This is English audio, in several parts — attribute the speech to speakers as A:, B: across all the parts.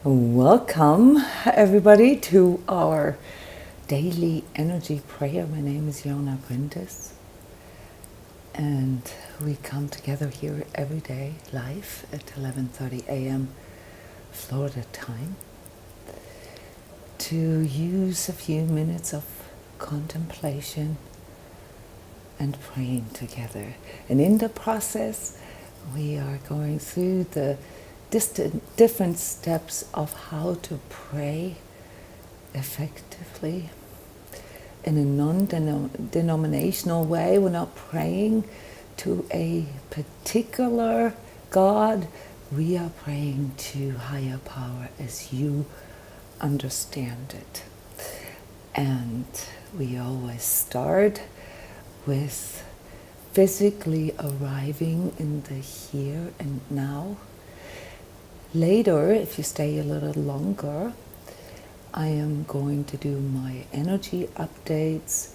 A: Welcome, everybody, to our daily energy prayer. My name is Jona Bryndis, and we come together here every day, live at 11:30 a.m. Florida time, to use a few minutes of contemplation and praying together. And in the process, we are going through the different steps of how to pray effectively in a non-denominational way. We're not praying to a particular God. We are praying to higher power as you understand it. And we always start with physically arriving in the here and now. Later, if you stay a little longer, I am going to do my energy updates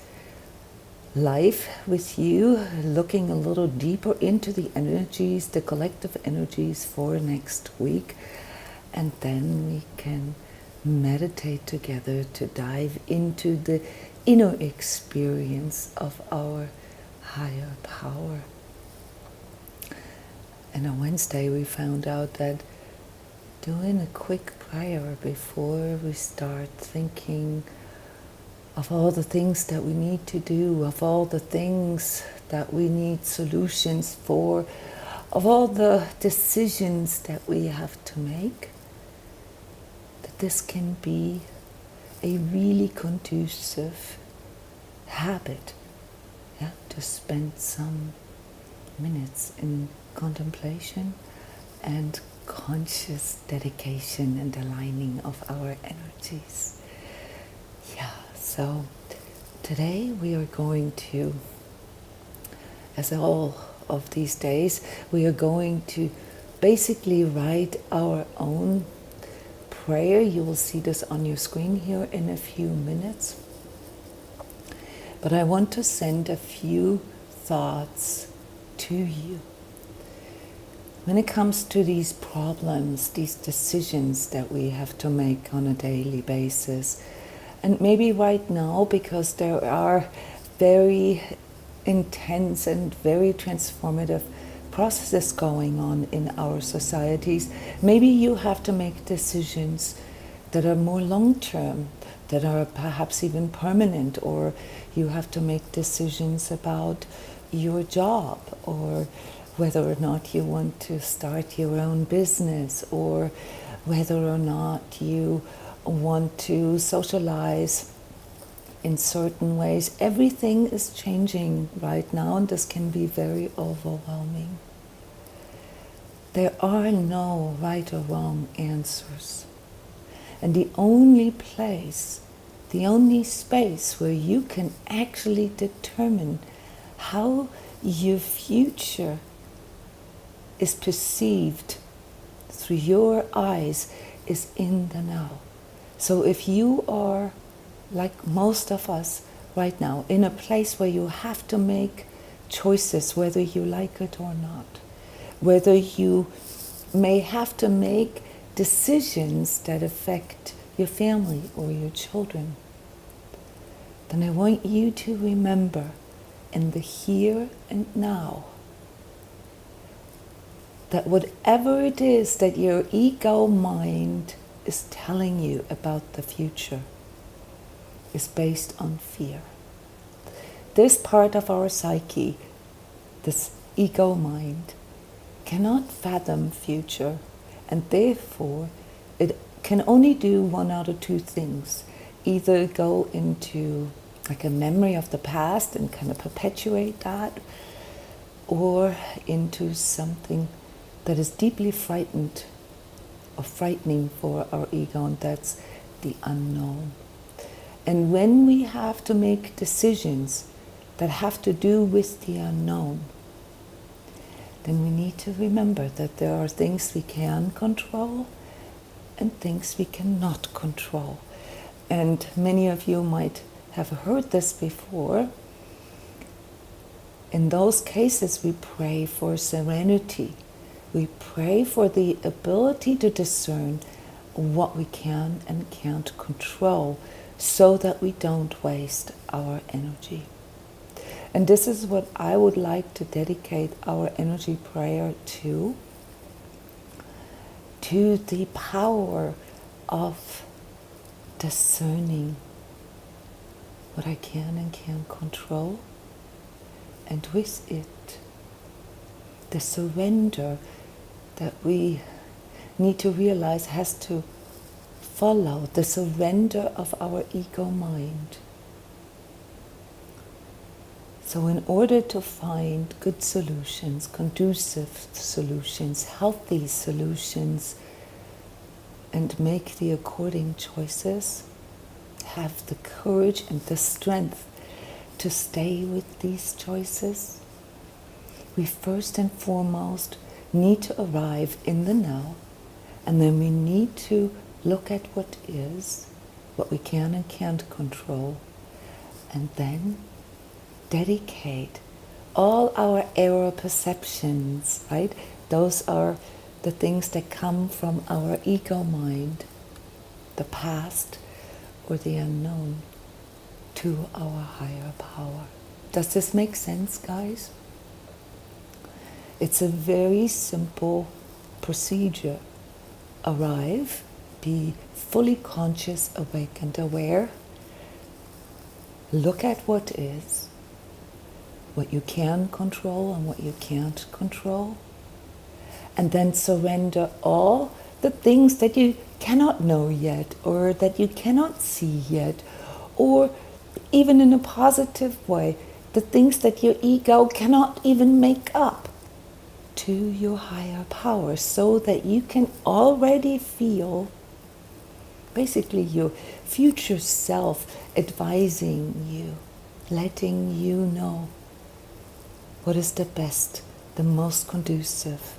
A: live with you, looking a little deeper into the energies, the collective energies for next week. And then we can meditate together to dive into the inner experience of our higher power. And on Wednesday, we found out that doing a quick prayer before we start thinking of all the things that we need to do, of all the things that we need solutions for, of all the decisions that we have to make, that this can be a really conducive habit, to spend some minutes in contemplation and conscious dedication and aligning of our energies. So today we are going to, as all of these days, we are going to basically write our own prayer. You will see this on your screen here in a few minutes. But I want to send a few thoughts to you. When it comes to these problems, these decisions that we have to make on a daily basis, and maybe right now, because there are very intense and very transformative processes going on in our societies, maybe you have to make decisions that are more long-term, that are perhaps even permanent, or you have to make decisions about your job, or whether or not you want to start your own business, or whether or not you want to socialize in certain ways. Everything is changing right now, and this can be very overwhelming. There are no right or wrong answers. And the only place, the only space where you can actually determine how your future is perceived through your eyes is in the now. So if you are, like most of us right now, in a place where you have to make choices, whether you like it or not, whether you may have to make decisions that affect your family or your children, then I want you to remember in the here and now that whatever it is that your ego mind is telling you about the future is based on fear. This part of our psyche, this ego mind, cannot fathom future, and therefore it can only do one out of two things. Either go into like a memory of the past and kind of perpetuate that, or into something that is deeply frightened or frightening for our ego, and that's the unknown. And when we have to make decisions that have to do with the unknown, then we need to remember that there are things we can control and things we cannot control. And many of you might have heard this before. In those cases, we pray for serenity. We pray for the ability to discern what we can and can't control, so that we don't waste our energy. And this is what I would like to dedicate our energy prayer to the power of discerning what I can and can't control, and with it, the surrender that we need to realize has to follow, the surrender of our ego mind. So in order to find good solutions, conducive solutions, healthy solutions, and make the according choices, have the courage and the strength to stay with these choices, we first and foremost need to arrive in the now, and then we need to look at what is, what we can and can't control, and then dedicate all our error perceptions, right? Those are the things that come from our ego mind, the past or the unknown, to our higher power. Does this make sense, guys? It's a very simple procedure. Arrive, be fully conscious, awake and aware. Look at what is, what you can control and what you can't control. And then surrender all the things that you cannot know yet, or that you cannot see yet, or even in a positive way, the things that your ego cannot even make up, to your higher power, so that you can already feel basically your future self advising you, letting you know what is the best, the most conducive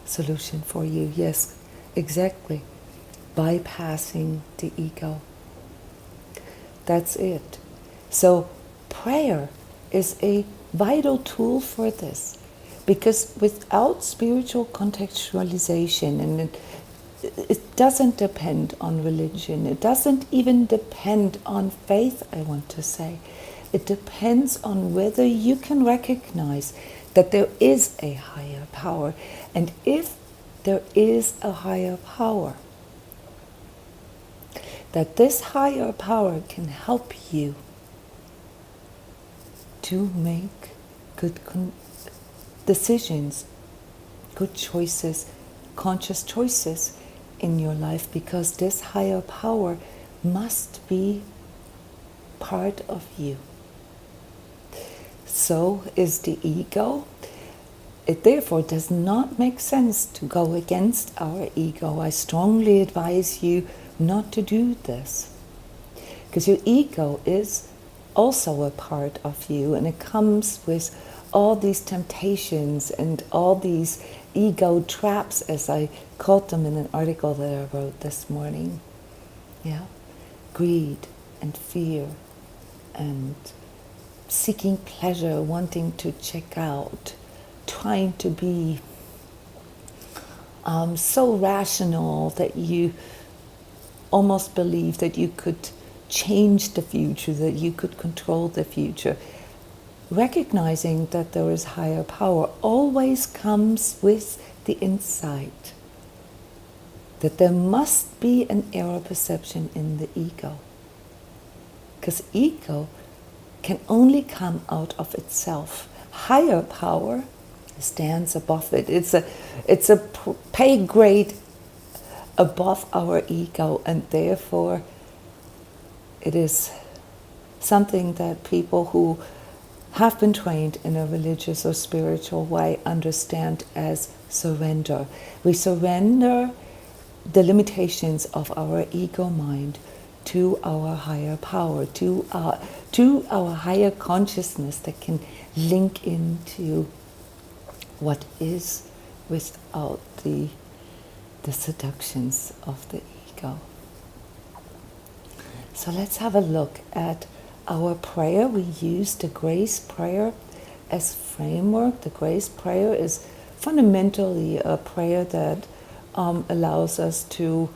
A: solution for you. Yes, exactly. Bypassing the ego. That's it. So prayer is a vital tool for this, because without spiritual contextualization, and it doesn't depend on religion, it doesn't even depend on faith, I want to say. It depends on whether you can recognize that there is a higher power. And if there is a higher power, that this higher power can help you to make good decisions, good choices, conscious choices in your life, because this higher power must be part of you. So is the ego. It therefore does not make sense to go against our ego. I strongly advise you not to do this, because your ego is also a part of you, and it comes with all these temptations and all these ego traps, as I called them in an article that I wrote this morning. Yeah, greed and fear and seeking pleasure, wanting to check out, trying to be so rational that you almost believe that you could change the future, that you could control the future. Recognizing that there is higher power always comes with the insight that there must be an error perception in the ego, because ego can only come out of itself. Higher power stands above it. It's a pay grade above our ego, and therefore it is something that people who have been trained in a religious or spiritual way understand as surrender. We surrender the limitations of our ego mind to our higher power, to our higher consciousness that can link into what is without the seductions of the ego. So let's have a look at our prayer. We use the grace prayer as framework. The grace prayer is fundamentally a prayer that allows us to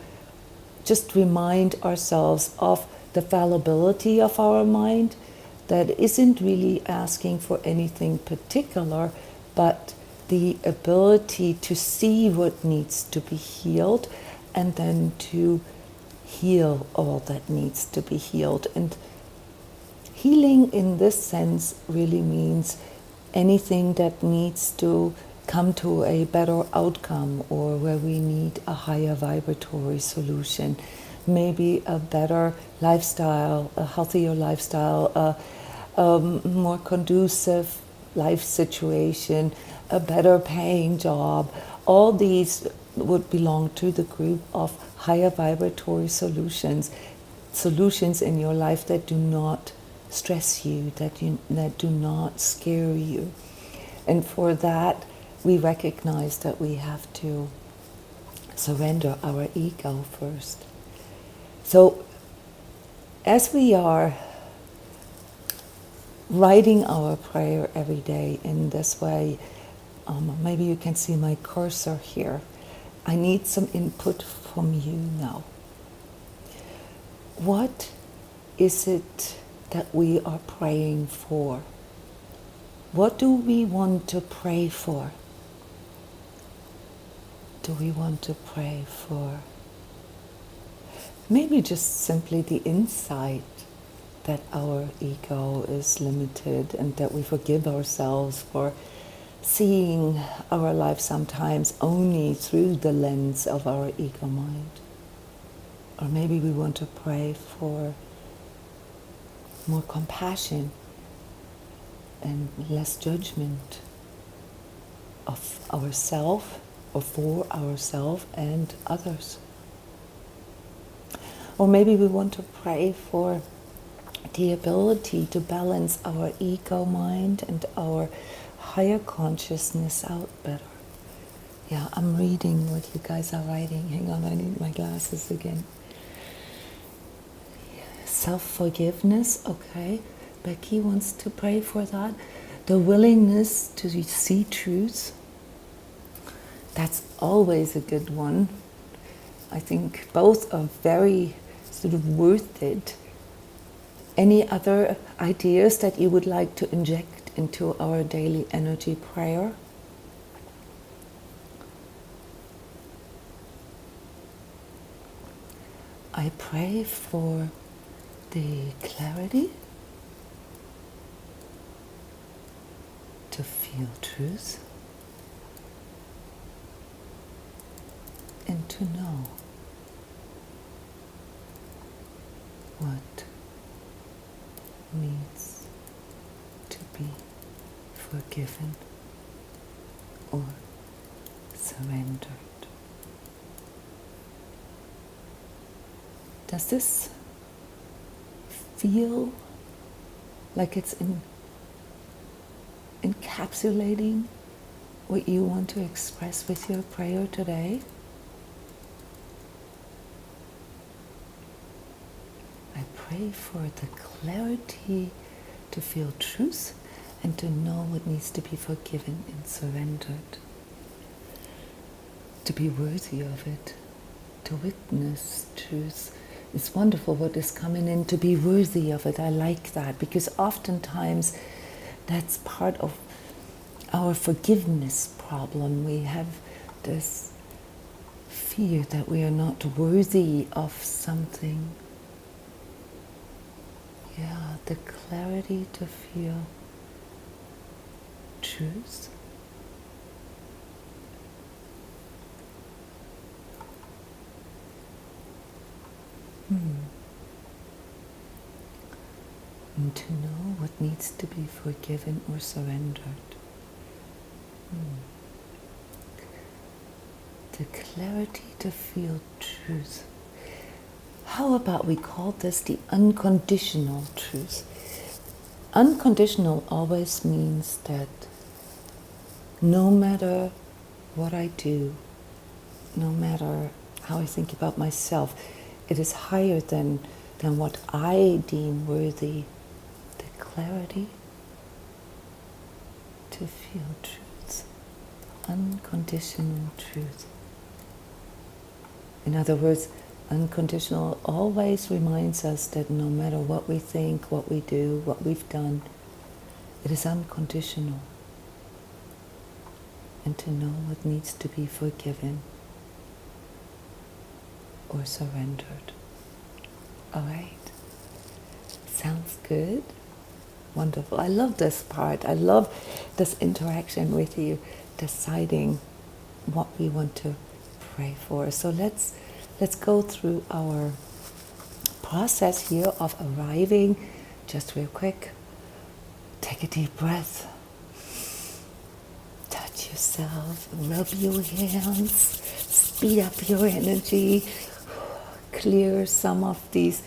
A: just remind ourselves of the fallibility of our mind, that isn't really asking for anything particular, but the ability to see what needs to be healed and then to heal all that needs to be healed. And healing in this sense really means anything that needs to come to a better outcome, or where we need a higher vibratory solution, maybe a better lifestyle, a healthier lifestyle, a more conducive life situation, a better paying job. All these would belong to the group of higher vibratory solutions in your life that do not stress you, that do not scare you. And for that, we recognize that we have to surrender our ego first. So, as we are writing our prayer every day in this way, maybe you can see my cursor here. I need some input from you now. What is it that we are praying for? What do we want to pray for? Do we want to pray for maybe just simply the insight that our ego is limited, and that we forgive ourselves for seeing our life sometimes only through the lens of our ego mind? Or maybe we want to pray for more compassion and less judgment of ourselves, or for ourselves and others. Or maybe we want to pray for the ability to balance our ego mind and our higher consciousness out better. Yeah, I'm reading what you guys are writing. Hang on, I need my glasses again. Self-forgiveness, okay. Becky wants to pray for that. The willingness to see truth. That's always a good one. I think both are very sort of worth it. Any other ideas that you would like to inject into our daily energy prayer? I pray for the clarity to feel truth and to know what needs to be forgiven or surrendered. Does this feel like it's encapsulating what you want to express with your prayer today? I pray for the clarity to feel truth and to know what needs to be forgiven and surrendered, to be worthy of it, to witness truth. It's wonderful what is coming in, to be worthy of it. I like that, because oftentimes that's part of our forgiveness problem. We have this fear that we are not worthy of something. Yeah, the clarity to feel truth. And to know what needs to be forgiven or surrendered. The clarity to feel truth. How about we call this the unconditional truth? Unconditional always means that no matter what I do, no matter how I think about myself, it is higher than what I deem worthy. The clarity to feel truth, unconditional truth. In other words, Unconditional always reminds us that no matter what we think, what we do, what we've done, it is unconditional. And to know what needs to be forgiven or surrendered. All right. Sounds good? Wonderful. I love this part. I love this interaction with you, deciding what we want to pray for. So let's go through our process here of arriving. Just real quick. Take a deep breath. Touch yourself. Rub your hands. Speed up your energy. Clear some of these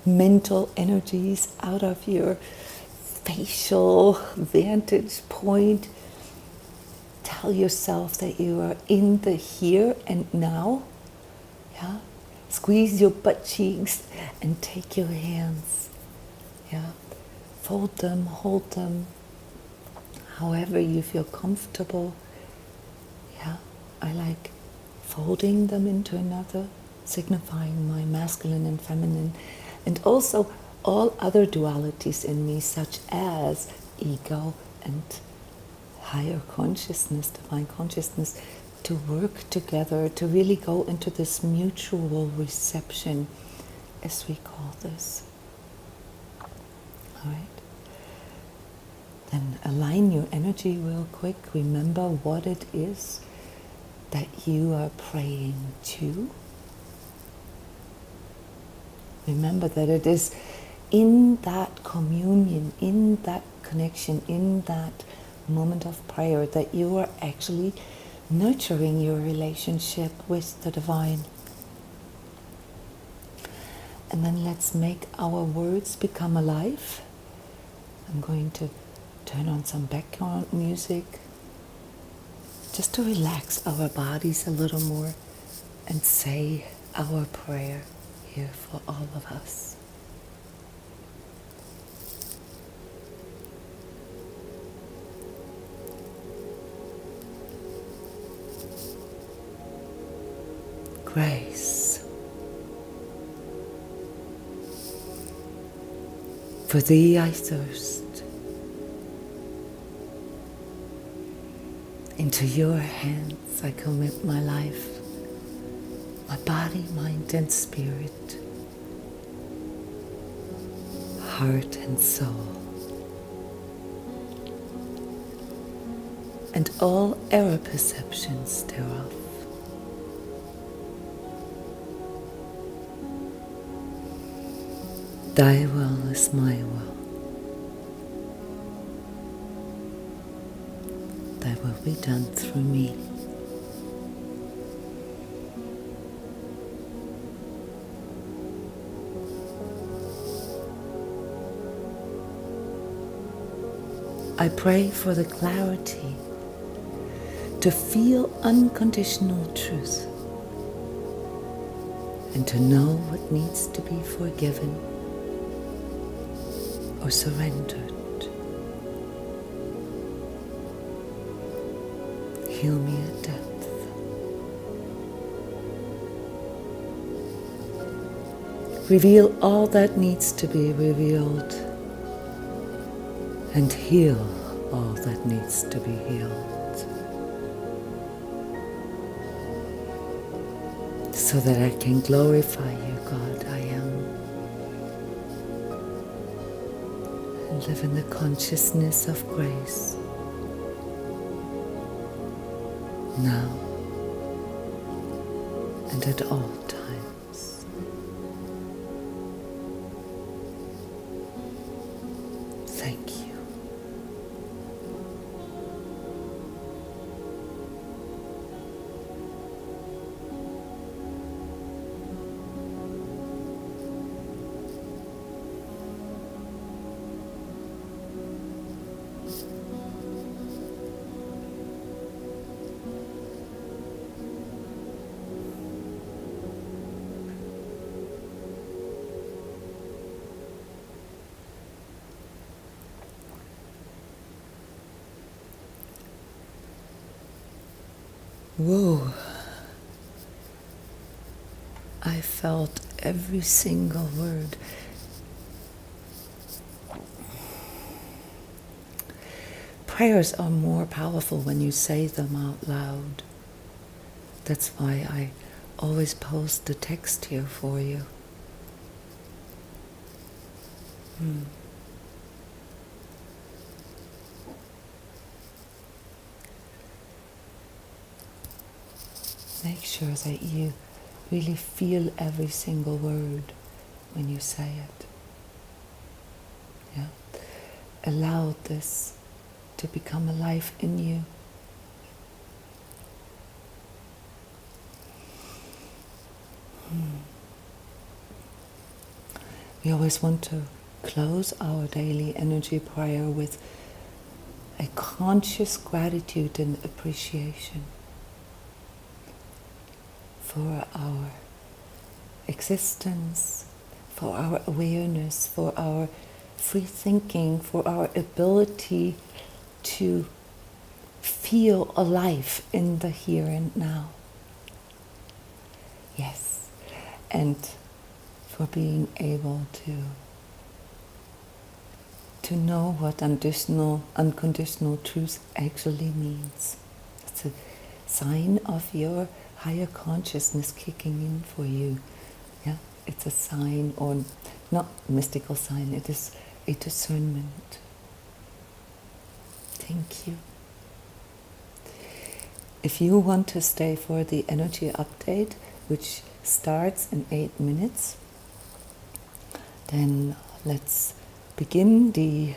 A: mental energies out of your facial vantage point. Tell yourself that you are in the here and now. Yeah? Squeeze your butt cheeks and take your hands. Yeah? Fold them, hold them, however you feel comfortable. Yeah? I like folding them into another, signifying my masculine and feminine, and also all other dualities in me, such as ego and higher consciousness, divine consciousness, to work together, to really go into this mutual reception, as we call this. All right? Then align your energy real quick. Remember what it is that you are praying to. Remember that it is in that communion, in that connection, in that moment of prayer that you are actually nurturing your relationship with the divine. And then let's make our words become alive. I'm going to turn on some background music just to relax our bodies a little more and say our prayer here for all of us. Grace. For thee I thirst. Into your hands I commit my life, my body, mind and spirit, heart and soul, and all error perceptions thereof. Thy will is my will. Thy will be done through me. I pray for the clarity to feel unconditional truth and to know what needs to be forgiven or surrendered. Heal me at depth. Reveal all that needs to be revealed and heal all that needs to be healed, so that I can glorify you, God, I am, and live in the consciousness of grace, now and at all times. Thank you. Whoa. I felt every single word. Prayers are more powerful when you say them out loud. That's why I always post the text here for you. Make sure that you really feel every single word when you say it. Yeah? Allow this to become alive in you. We always want to close our daily energy prayer with a conscious gratitude and appreciation for our existence, for our awareness, for our free thinking, for our ability to feel alive in the here and now. Yes, and for being able to know what unconditional truth actually means. It's a sign of your higher consciousness kicking in for you. Yeah, it's a sign, or not mystical sign, it is a discernment. Thank you. If you want to stay for the energy update, which starts in 8 minutes, then let's begin the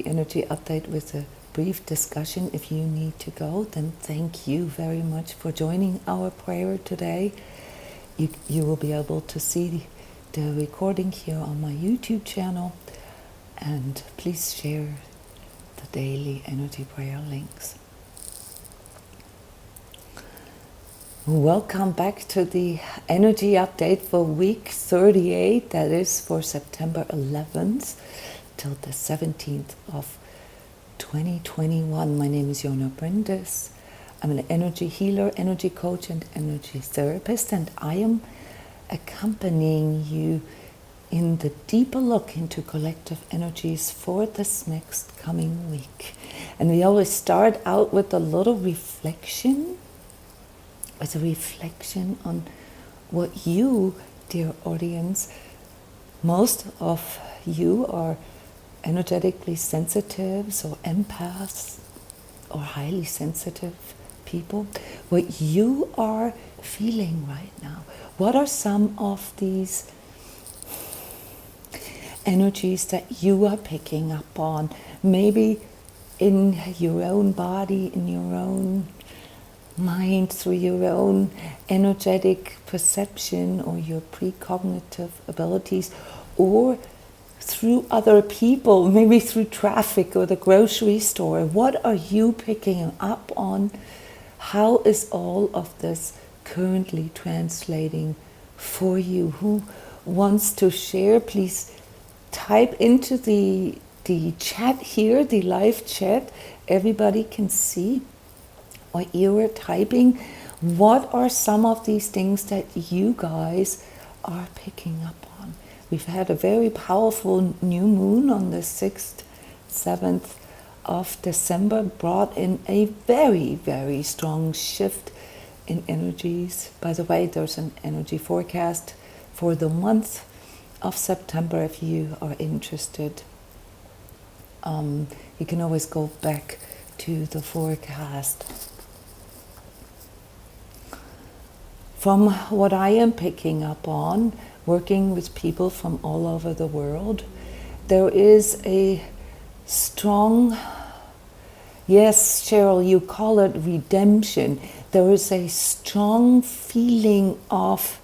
A: energy update with a brief discussion. If you need to go, then thank you very much for joining our prayer today. You will be able to see the recording here on my YouTube channel, and please share the daily energy prayer links. Welcome back to the energy update for week 38, that is for September 11th till the 17th of 2021. My name is Jona Bryndis. I'm an energy healer, energy coach, and energy therapist, and I am accompanying you in the deeper look into collective energies for this next coming week. And we always start out with a little reflection, as a reflection on what you, dear audience, most of you are energetically sensitives or empaths or highly sensitive people, what you are feeling right now. What are some of these energies that you are picking up on? Maybe in your own body, in your own mind, through your own energetic perception or your precognitive abilities, or through other people, maybe through traffic or the grocery store. What are you picking up on? How is all of this currently translating for you? Who wants to share? Please type into the chat here, the live chat. Everybody can see what you are typing. What are some of these things that you guys are picking up on? We've had a very powerful new moon on the 6th, 7th of December, brought in a very, very strong shift in energies. By the way, there's an energy forecast for the month of September if you are interested. You can always go back to the forecast. From what I am picking up on, working with people from all over the world, there is a strong, yes, Cheryl, you call it redemption. There is a strong feeling of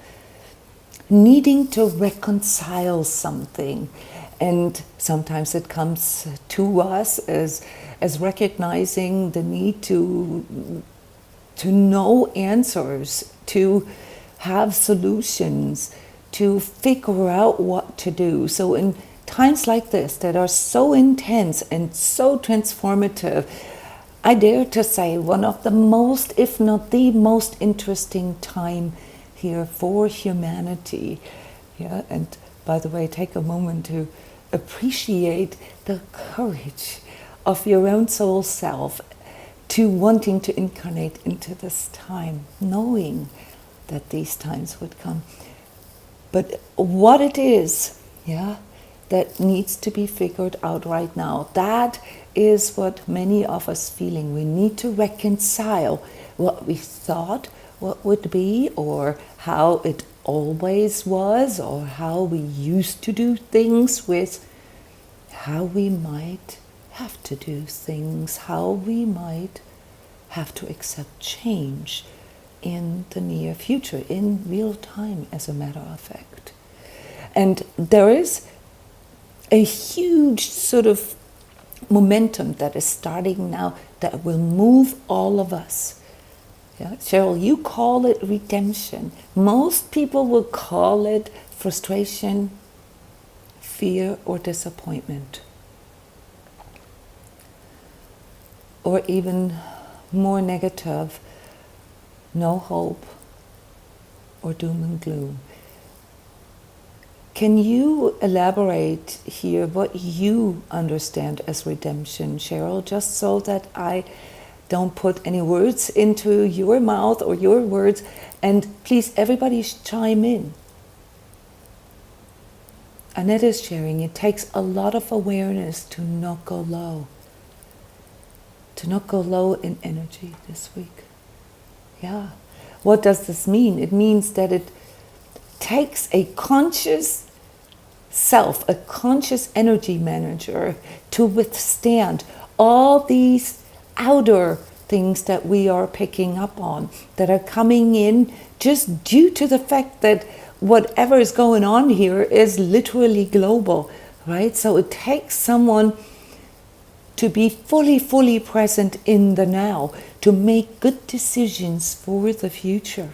A: needing to reconcile something. And sometimes it comes to us as recognizing the need to know answers, to have solutions, to figure out what to do. So in times like this that are so intense and so transformative, I dare to say one of the most, if not the most interesting time here for humanity. Yeah, and by the way, take a moment to appreciate the courage of your own soul self to wanting to incarnate into this time, knowing that these times would come. But what it is, yeah, that needs to be figured out right now, that is what many of us feeling. We need to reconcile what we thought what would be, or how it always was, or how we used to do things, with how we might have to do things, how we might have to accept change in the near future, in real time, as a matter of fact. And there is a huge sort of momentum that is starting now that will move all of us. Yeah? Cheryl, you call it redemption. Most people will call it frustration, fear, or disappointment. Or even more negative, no hope, or doom and gloom. Can you elaborate here what you understand as redemption, Cheryl, just so that I don't put any words into your mouth or your words, and please everybody chime in. Annette is sharing, it takes a lot of awareness to not go low. To not go low in energy this week. Yeah. What does this mean? It means that it takes a conscious self, a conscious energy manager, to withstand all these outer things that we are picking up on, that are coming in just due to the fact that whatever is going on here is literally global, right? So it takes someone to be fully present in the now, to make good decisions for the future.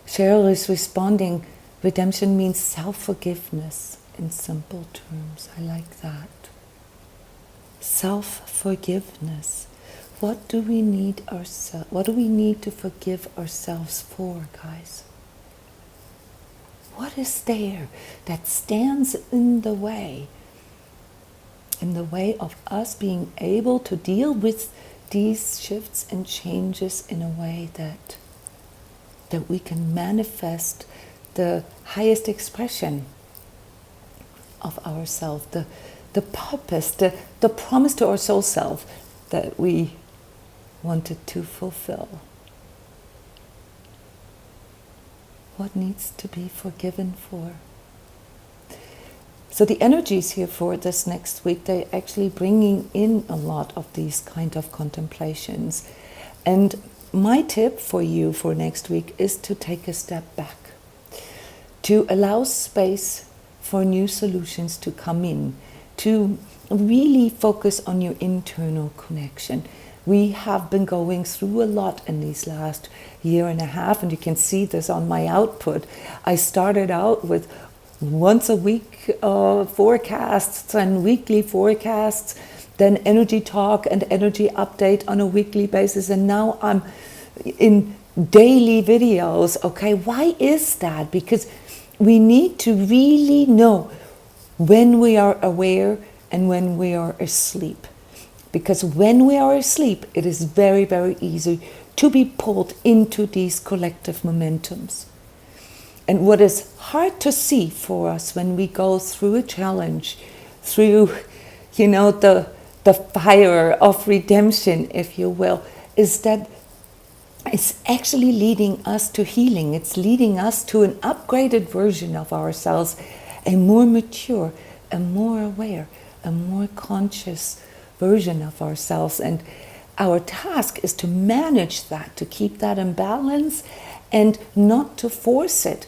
A: Cheryl is responding, redemption means self-forgiveness in simple terms. I like that. Self-forgiveness. What do we need to forgive ourselves for, guys? What is there that stands in the way of us being able to deal with these shifts and changes in a way that we can manifest the highest expression of ourselves, the purpose, the promise to our soul self that we wanted to fulfill? What needs to be forgiven for? So the energies here for this next week, they're actually bringing in a lot of these kind of contemplations. And my tip for you for next week is to take a step back, to allow space for new solutions to come in, to really focus on your internal connection. We have been going through a lot in these last year and a half, and you can see this on my output. I started out with once a week forecasts and weekly forecasts, then energy talk and energy update on a weekly basis, and now I'm in daily videos. Okay, why is that? Because we need to really know when we are aware and when we are asleep. Because when we are asleep, it is very easy to be pulled into these collective momentums. And what is hard to see for us when we go through a challenge, through, the fire of redemption, if you will, is that it's actually leading us to healing. It's leading us to an upgraded version of ourselves, a more mature, a more aware, a more conscious version of ourselves. And our task is to manage that, to keep that in balance and not to force it,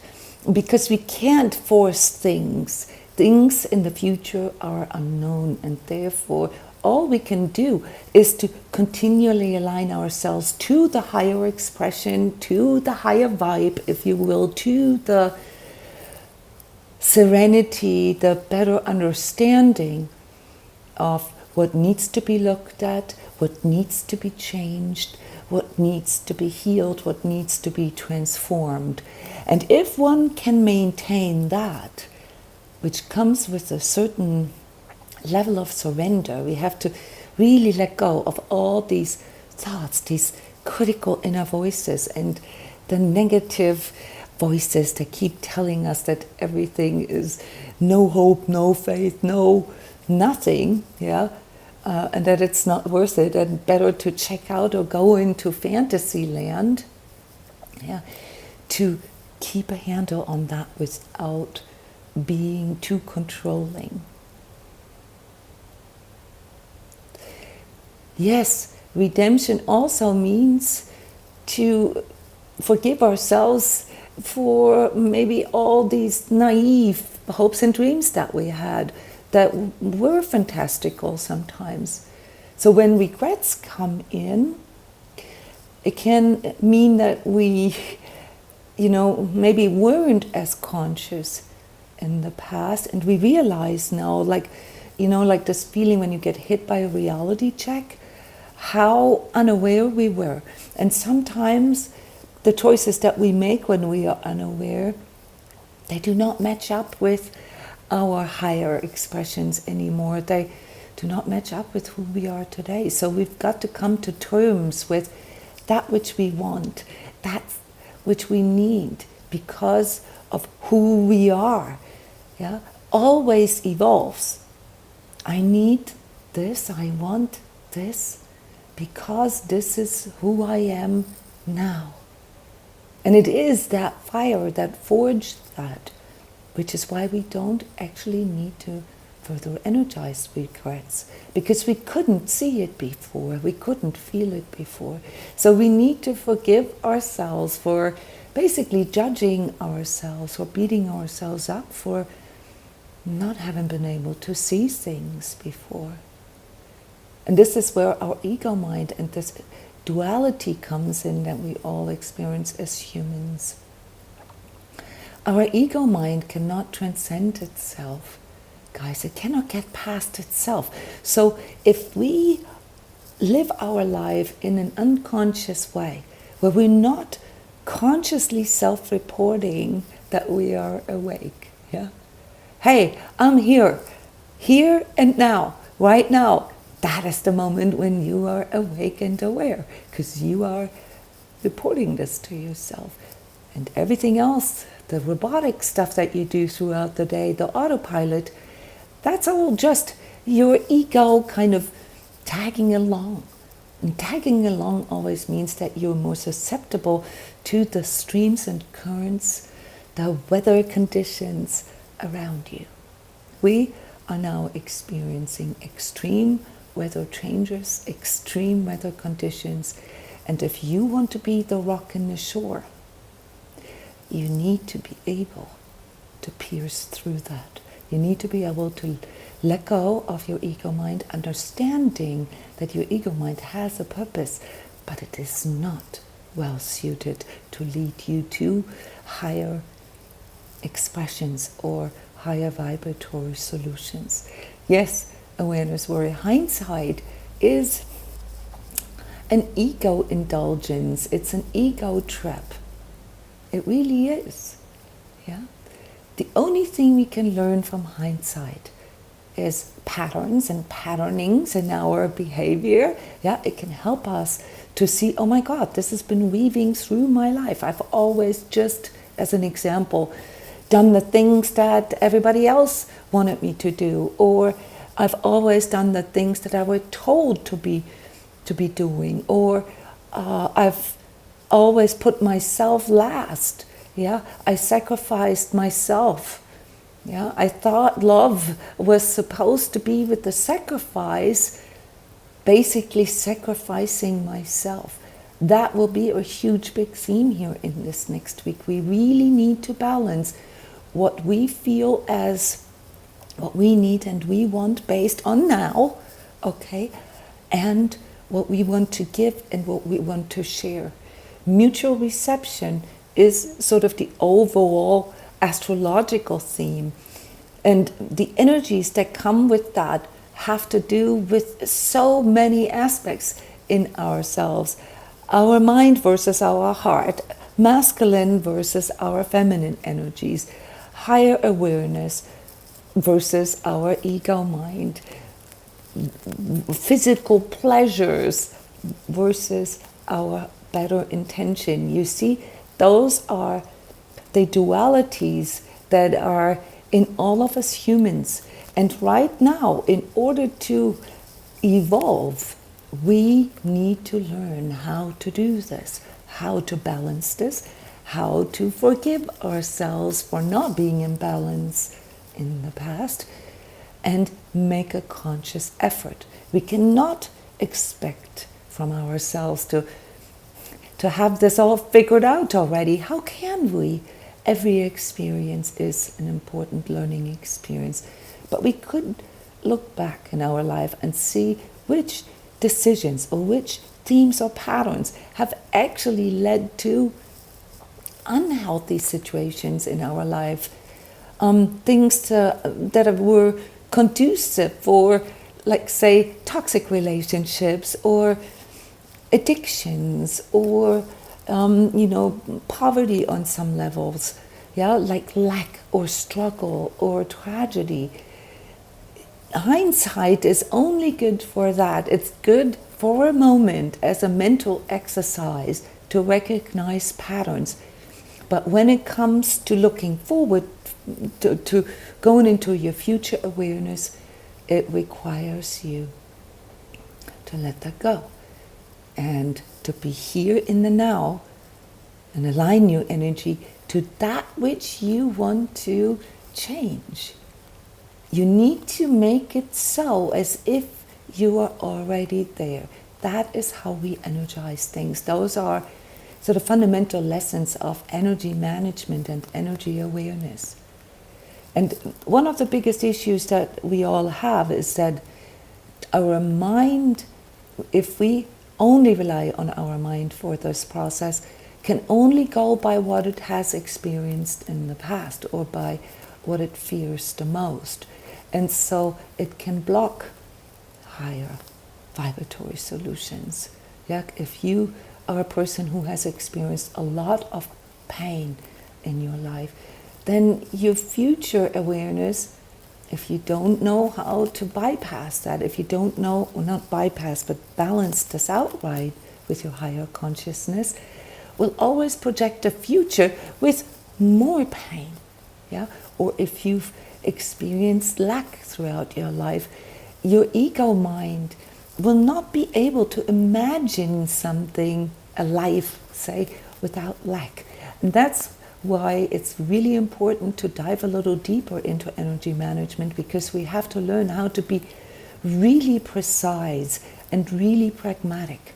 A: because we can't force things. Things in the future are unknown, and therefore all we can do is to continually align ourselves to the higher expression, to the higher vibe, if you will, to the serenity, the better understanding of what needs to be looked at, what needs to be changed, what needs to be healed, what needs to be transformed. And if one can maintain that, which comes with a certain level of surrender, we have to really let go of all these thoughts, these critical inner voices and the negative voices that keep telling us that everything is no hope, no faith, no nothing, and that it's not worth it and better to check out or go into fantasy land, to keep a handle on that without being too controlling. Yes, redemption also means to forgive ourselves for maybe all these naive hopes and dreams that we had that were fantastical sometimes. So when regrets come in, it can mean that we, maybe weren't as conscious in the past, and we realize now, like this feeling when you get hit by a reality check, how unaware we were. And sometimes the choices that we make when we are unaware, they do not match up with our higher expressions anymore. They do not match up with who we are today. So we've got to come to terms with that which we want, that which we need, because of who we are. Always evolves. I need this, I want this, because this is who I am now. And it is that fire that forged that, which is why we don't actually need to further energize regrets, because we couldn't see it before, we couldn't feel it before. So we need to forgive ourselves for basically judging ourselves or beating ourselves up for not having been able to see things before. And this is where our ego mind and this duality comes in that we all experience as humans. Our ego mind cannot transcend itself. Guys, it cannot get past itself. So if we live our life in an unconscious way, where we're not consciously self-reporting that we are awake, hey, I'm here and now, right now. That is the moment when you are awake and aware, because you are reporting this to yourself. And everything else, the robotic stuff that you do throughout the day, the autopilot, that's all just your ego kind of tagging along. And tagging along always means that you're more susceptible to the streams and currents, the weather conditions around you. We are now experiencing extreme weather changes, extreme weather conditions, and if you want to be the rock in the shore, you need to be able to pierce through that. You need to be able to let go of your ego mind, understanding that your ego mind has a purpose, but it is not well suited to lead you to higher expressions or higher vibratory solutions. Yes, awareness worry hindsight is an ego indulgence. It's an ego trap. It really is. The only thing we can learn from hindsight is patterns and patternings in our behavior. It can help us to see, oh my God, this has been weaving through my life. I've always just, as an example, done the things that everybody else wanted me to do, or I've always done the things that I was told to be doing, or I've always put myself last. I sacrificed myself. I thought love was supposed to be with the sacrifice, basically sacrificing myself. That will be a huge big theme here in this next week. We really need to balance what we feel as what we need and we want based on now, and what we want to give and what we want to share. Mutual reception is sort of the overall astrological theme, and the energies that come with that have to do with so many aspects in ourselves. Our mind versus our heart, masculine versus our feminine energies, higher awareness versus our ego mind, physical pleasures versus our better intention. You see, those are the dualities that are in all of us humans. And right now, in order to evolve, we need to learn how to do this, how to balance this, how to forgive ourselves for not being in balance in the past, and make a conscious effort. We cannot expect from ourselves to have this all figured out already. How can we? Every experience is an important learning experience. But we could look back in our life and see which decisions or which themes or patterns have actually led to unhealthy situations in our life. Things that were conducive for, like, say, toxic relationships or addictions or poverty on some levels, like lack or struggle or tragedy. Hindsight is only good for that. It's good for a moment as a mental exercise to recognize patterns. But when it comes to looking forward, to going into your future awareness, it requires you to let that go and to be here in the now and align your energy to that which you want to change. You need to make it so as if you are already there. That is how we energize things. Those are sort of fundamental lessons of energy management and energy awareness. And one of the biggest issues that we all have is that our mind, if we only rely on our mind for this process, can only go by what it has experienced in the past or by what it fears the most. And so it can block higher vibratory solutions. If you are a person who has experienced a lot of pain in your life, then your future awareness, if you don't know how to bypass that, if you don't know, or not bypass, but balance this out right with your higher consciousness, will always project a future with more pain. Or if you've experienced lack throughout your life, your ego mind will not be able to imagine something, a life, say, without lack. And that's why it's really important to dive a little deeper into energy management, because we have to learn how to be really precise and really pragmatic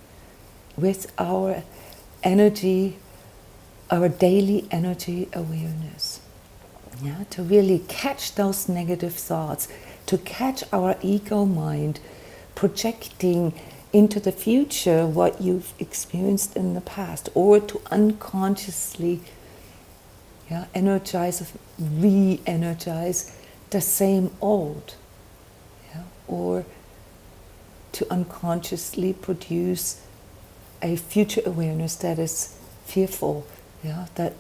A: with our energy, our daily energy awareness. To really catch those negative thoughts, to catch our ego mind projecting into the future what you've experienced in the past, or to unconsciously energize, re-energize the same old, or to unconsciously produce a future awareness that is fearful, that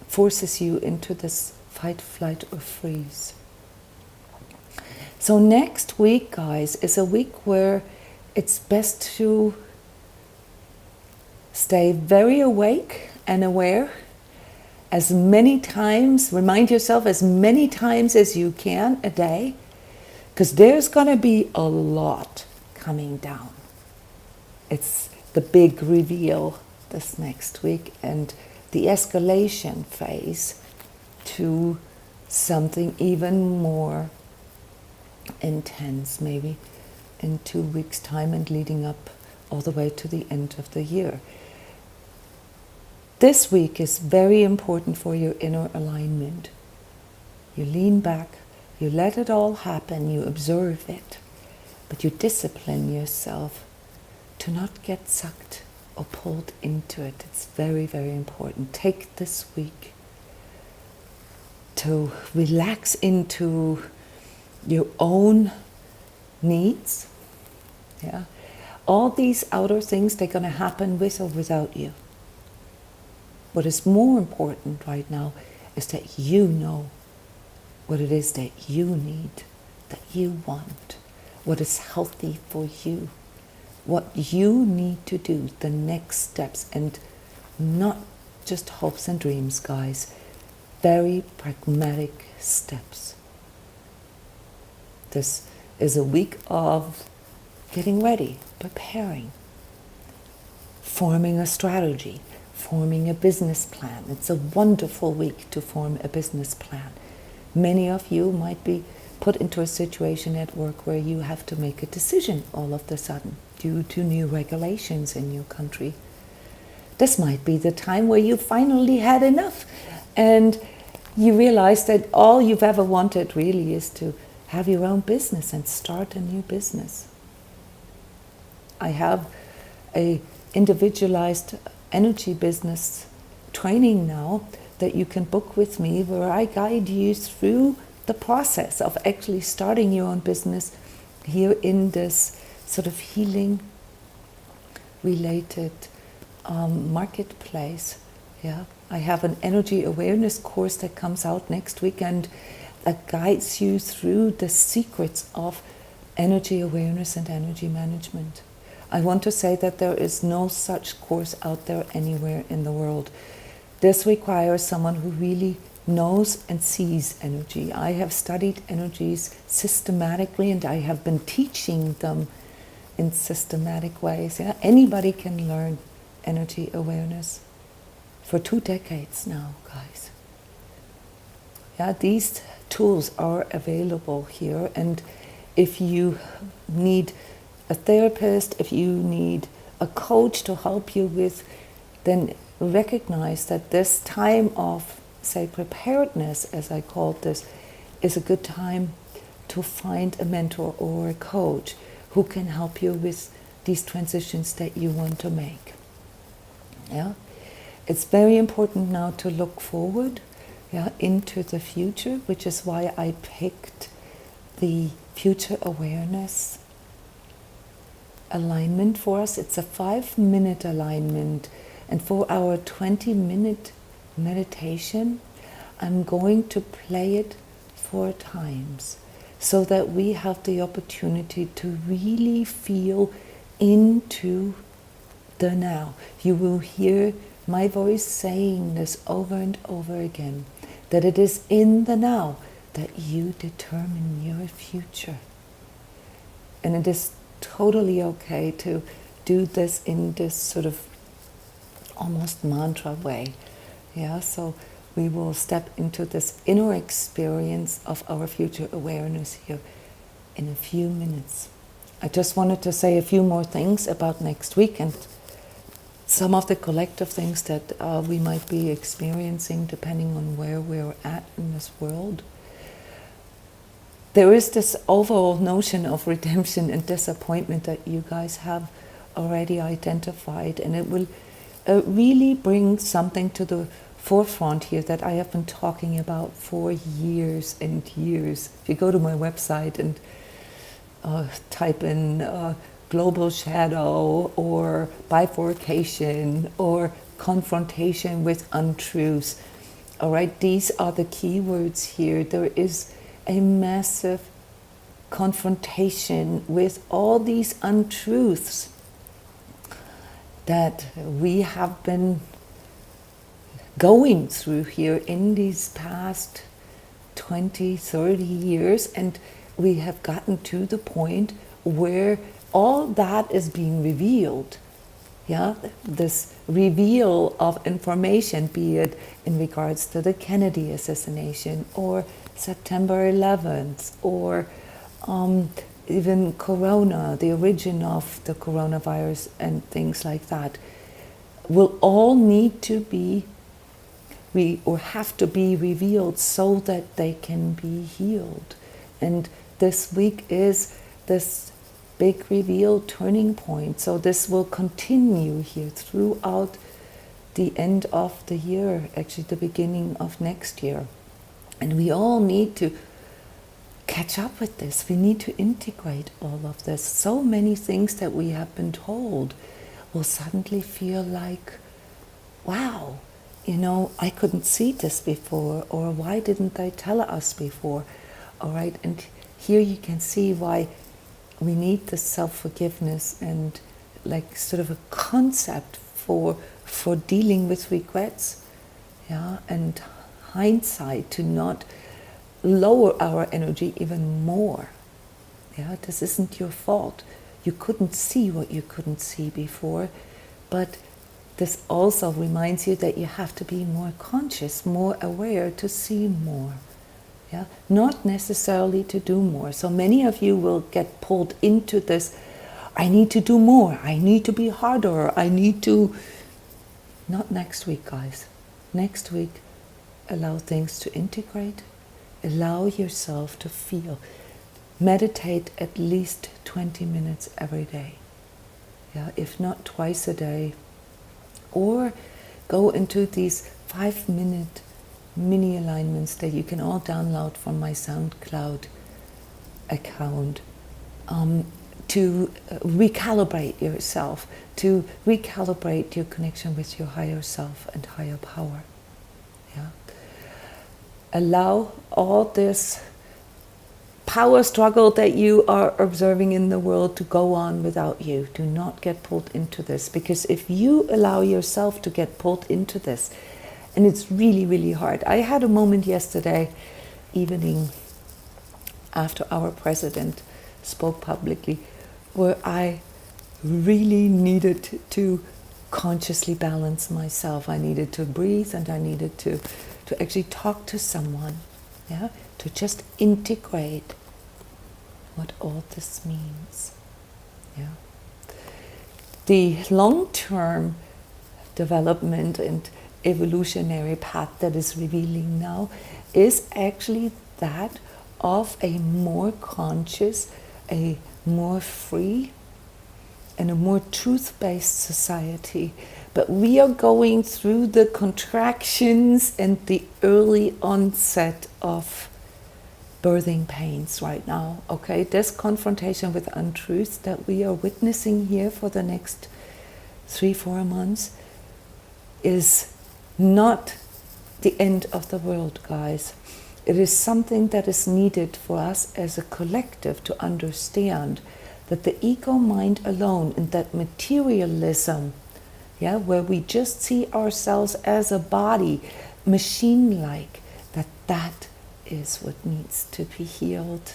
A: forces you into this fight, flight, or freeze. So next week, guys, is a week where it's best to stay very awake and aware as many times, remind yourself as many times as you can a day, because there's going to be a lot coming down. It's the big reveal this next week, and the escalation phase to something even more intense, maybe in 2 weeks' time, and leading up all the way to the end of the year. This week is very important for your inner alignment. You lean back, you let it all happen, you observe it, but you discipline yourself to not get sucked or pulled into it. It's very, very important. Take this week to relax into your own needs. Yeah, all these outer things, they're going to happen with or without you. What is more important right now is that you know what it is that you need, that you want, what is healthy for you, what you need to do, the next steps, and not just hopes and dreams, guys. Very pragmatic steps. This is a week of getting ready, preparing, forming a strategy, forming a business plan. It's a wonderful week to form a business plan. Many of you might be put into a situation at work where you have to make a decision all of a sudden due to new regulations in your country. This might be the time where you finally had enough and you realize that all you've ever wanted really is to have your own business and start a new business. I have a individualized energy business training now that you can book with me, where I guide you through the process of actually starting your own business here in this sort of healing related marketplace. Yeah, I have an energy awareness course that comes out next week and that guides you through the secrets of energy awareness and energy management. I want to say that there is no such course out there anywhere in the world. This requires someone who really knows and sees energy. I have studied energies systematically and I have been teaching them in systematic ways. Yeah? Anybody can learn energy awareness for 2 decades now, guys. Yeah, these tools are available here, and if you need a therapist, if you need a coach to help you with, then recognize that this time of, say, preparedness, as I called this, is a good time to find a mentor or a coach who can help you with these transitions that you want to make. Yeah, it's very important now to look forward, yeah, into the future, which is why I picked the future awareness alignment for us. It's a 5-minute alignment, and for our 20-minute meditation, I'm going to play it 4 times so that we have the opportunity to really feel into the now. You will hear my voice saying this over and over again, that it is in the now that you determine your future. And it is totally okay to do this in this sort of almost mantra way. Yeah, so we will step into this inner experience of our future awareness here in a few minutes. I just wanted to say a few more things about next week and some of the collective things that we might be experiencing depending on where we're at in this world. There is this overall notion of redemption and disappointment that you guys have already identified, and it will really bring something to the forefront here that I have been talking about for years and years. If you go to my website and type in global shadow or bifurcation or confrontation with untruths, all right, these are the keywords here. There is a massive confrontation with all these untruths that we have been going through here in these past 20, 30 years, and we have gotten to the point where all that is being revealed. Yeah, this reveal of information, be it in regards to the Kennedy assassination or September 11th or even Corona, the origin of the coronavirus and things like that, will all need to be or have to be revealed so that they can be healed. And this week is this big reveal turning point. So this will continue here throughout the end of the year, actually the beginning of next year. And we all need to catch up with this. We need to integrate all of this. So many things that we have been told will suddenly feel like, wow, I couldn't see this before, or why didn't they tell us before? All right, and here you can see why we need this self-forgiveness and like sort of a concept for dealing with regrets, and hindsight, to not lower our energy even more. This isn't your fault. You couldn't see what you couldn't see before, but this also reminds you that you have to be more conscious, more aware to see more. Not necessarily to do more. So many of you will get pulled into this, I need to do more, I need to be harder, I need to... Not next week, guys. Next week, allow things to integrate, allow yourself to feel. Meditate at least 20 minutes every day. If not twice a day. Or go into these 5-minute mini alignments that you can all download from my SoundCloud account, to recalibrate yourself, to recalibrate your connection with your higher self and higher power. Allow all this power struggle that you are observing in the world to go on without you. Do not get pulled into this, because if you allow yourself to get pulled into this, and it's really, really hard. I had a moment yesterday evening after our president spoke publicly where I really needed to consciously balance myself. I needed to breathe, and I needed to actually talk to someone, to just integrate what all this means. The long-term development and evolutionary path that is revealing now is actually that of a more conscious, a more free, and a more truth-based society. But we are going through the contractions and the early onset of birthing pains right now. Okay, this confrontation with untruth that we are witnessing here for the next 3-4 months is not the end of the world, guys. It is something that is needed for us as a collective to understand that the ego mind alone, and that materialism, where we just see ourselves as a body, machine-like, that is what needs to be healed.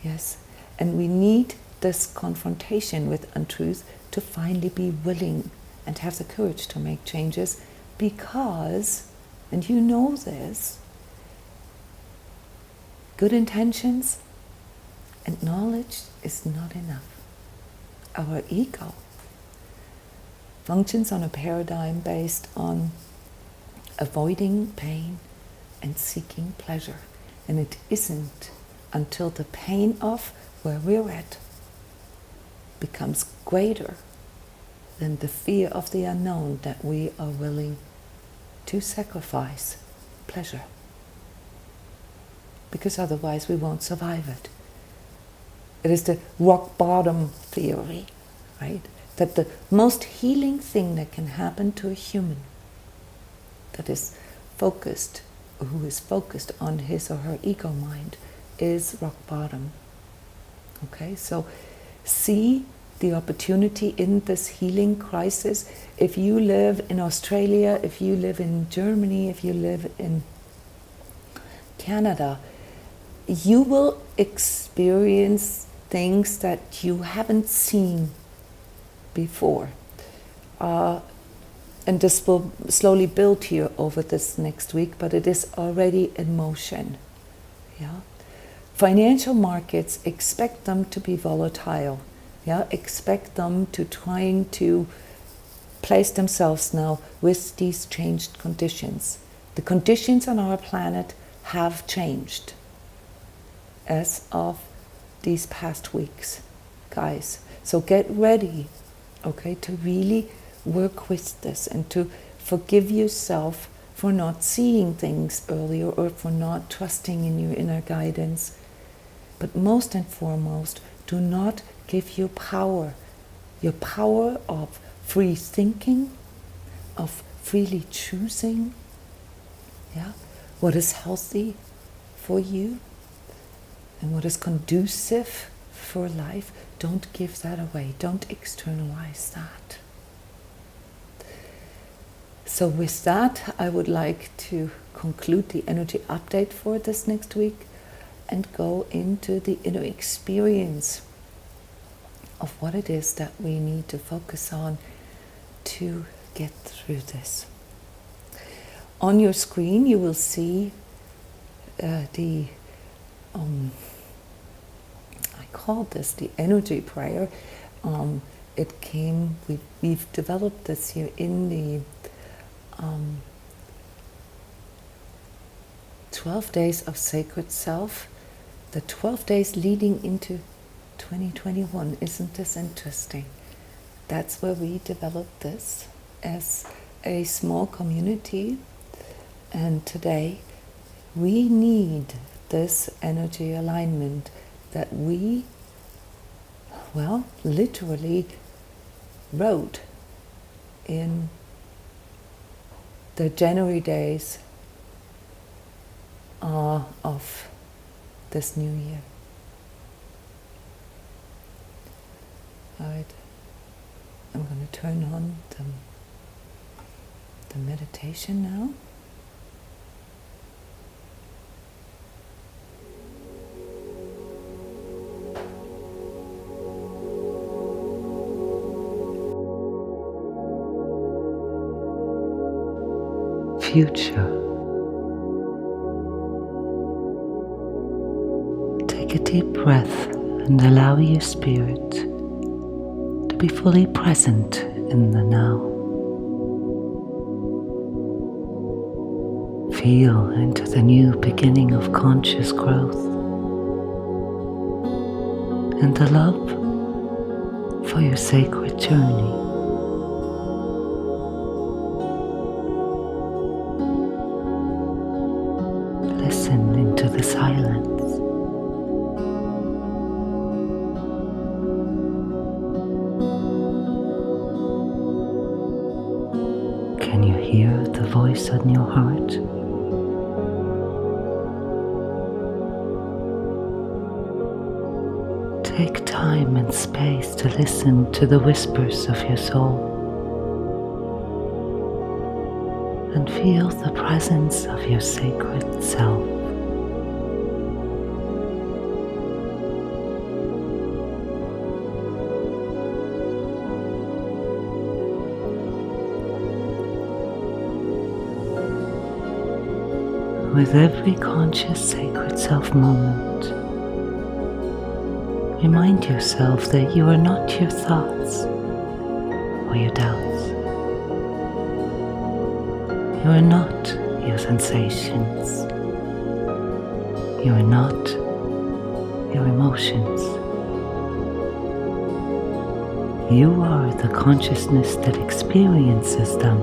A: Yes, and we need this confrontation with untruth to finally be willing and have the courage to make changes, because, and you know this, good intentions and knowledge is not enough. Our ego functions on a paradigm based on avoiding pain and seeking pleasure. And it isn't until the pain of where we're at becomes greater than the fear of the unknown that we are willing to sacrifice pleasure. Because otherwise we won't survive it. It is the rock bottom theory, right? That the most healing thing that can happen to a human that is focused, or who is focused on his or her ego mind, is rock bottom. Okay, so see the opportunity in this healing crisis. If you live in Australia, if you live in Germany, if you live in Canada, you will experience things that you haven't seen before. And this will slowly build here over this next week, but it is already in motion. Financial markets, expect them to be volatile. Expect them to trying to place themselves now with these changed conditions. The conditions on our planet have changed as of these past weeks, guys. So get ready, okay, to really work with this and to forgive yourself for not seeing things earlier or for not trusting in your inner guidance But most and foremost, do not give your power of free thinking, of freely choosing, what is healthy for you and what is conducive for life. Don't give that away. Don't externalize that. So with that, I would like to conclude the energy update for this next week and go into the inner experience of what it is that we need to focus on to get through this. On your screen you will see I called this the energy prayer. We've developed this here in the 12 days of sacred self, the 12 days leading into 2021. Isn't this interesting? That's where we developed this as a small community, and today we need this energy alignment that we, literally wrote in the January days of this new year. All right, I'm going to turn on the meditation now. Future. Take a deep breath and allow your spirit to be fully present in the now. Feel into the new beginning of conscious growth and the love for your sacred journey. Listen into the silence. Can you hear the voice in your heart? Take time and space to listen to the whispers of your soul and feel the presence of your sacred self. With every conscious sacred self moment, remind yourself that you are not your thoughts or your doubts. You are not your sensations. You are not your emotions. You are the consciousness that experiences them.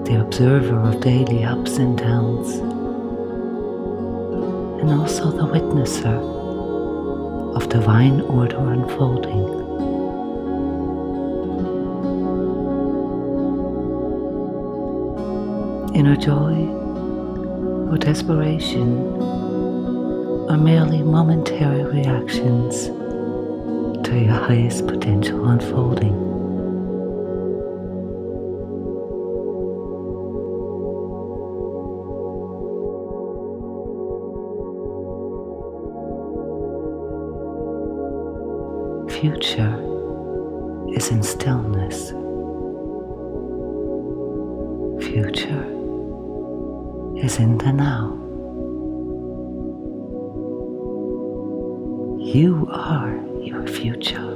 A: The observer of daily ups and downs, and also the witnesser of divine order unfolding. Inner joy or desperation are merely momentary reactions to your highest potential unfolding. Future is in stillness. Future is in the now. You are your future.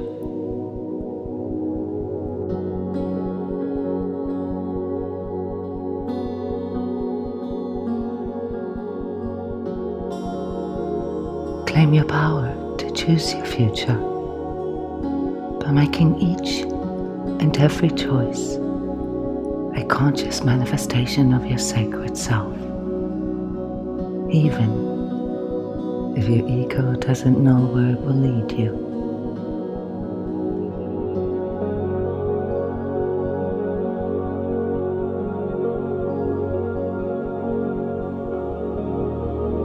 A: Claim your power to choose your future by making each and every choice a conscious manifestation of your sacred self. even if your ego doesn't know where it will lead you.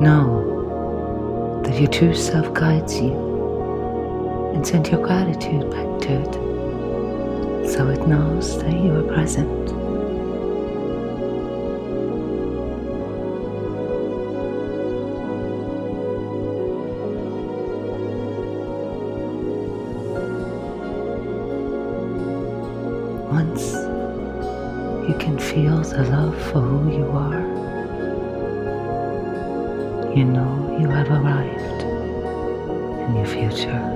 A: Know that your true self guides you, and send your gratitude back to it so it knows that you are present. Once you can feel the love for who you are, you know you have arrived in your future.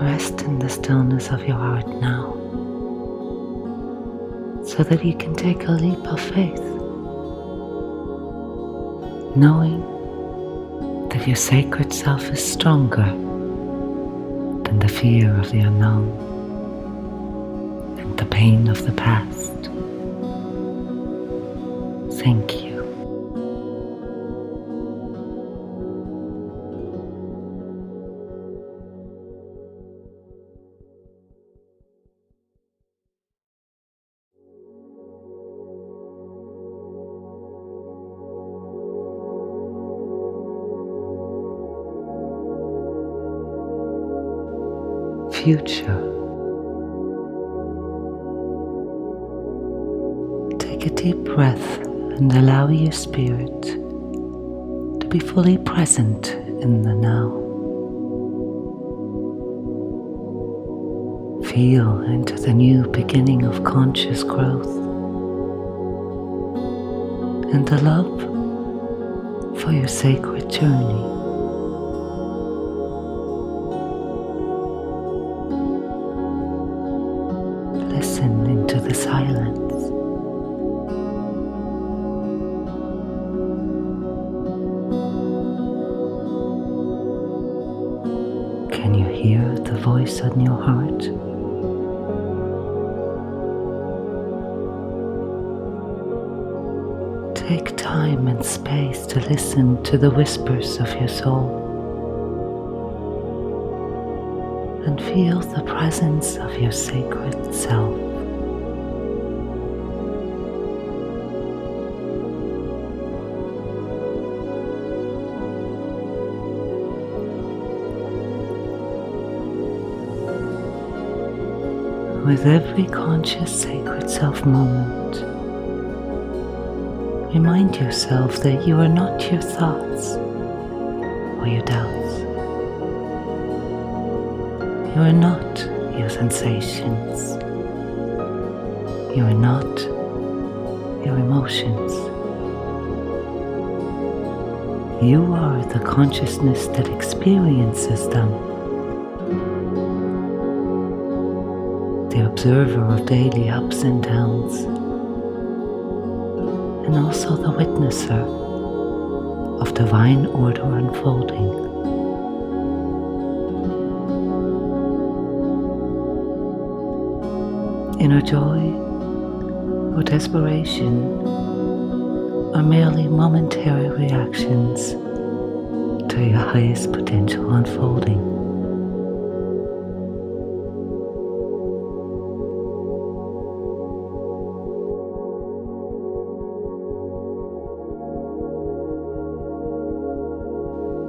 A: Rest in the stillness of your heart now, so that you can take a leap of faith, knowing that your sacred self is stronger than the fear of the unknown and the pain of the past. Thank you. Future. Take a deep breath and allow your spirit to be fully present in the now. Feel into the new beginning of conscious growth and the love for your sacred journey. Listen into the silence. Can you hear the voice in your heart? Take time and space to listen to the whispers of your soul and feel the presence of your sacred self. With every conscious sacred self moment, remind yourself that you are not your thoughts or your doubts. You are not your sensations. You are not your emotions. You are the consciousness that experiences them. The observer of daily ups and downs, and also the witnesser of divine order unfolding. Inner joy or desperation are merely momentary reactions to your highest potential unfolding.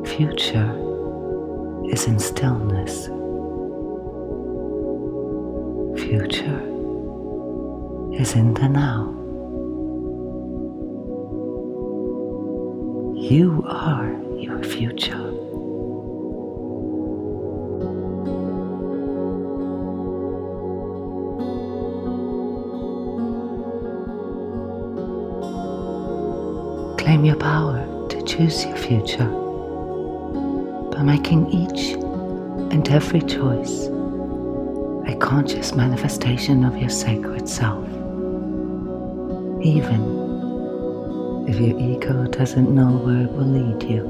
A: Future is in stillness. Future is in the now. You are your future. Claim your power to choose your future by making each and every choice a conscious manifestation of your sacred self. even if your ego doesn't know where it will lead you.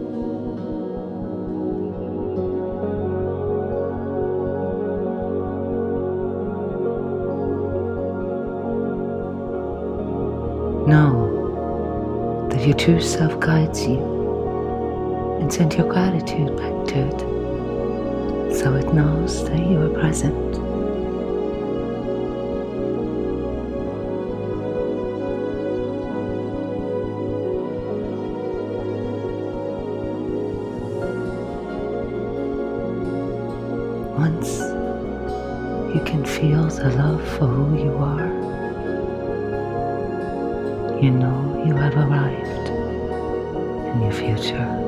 A: Know that your true self guides you, and send your gratitude back to it so it knows that you are present. Once you can feel the love for who you are, you know you have arrived in your future.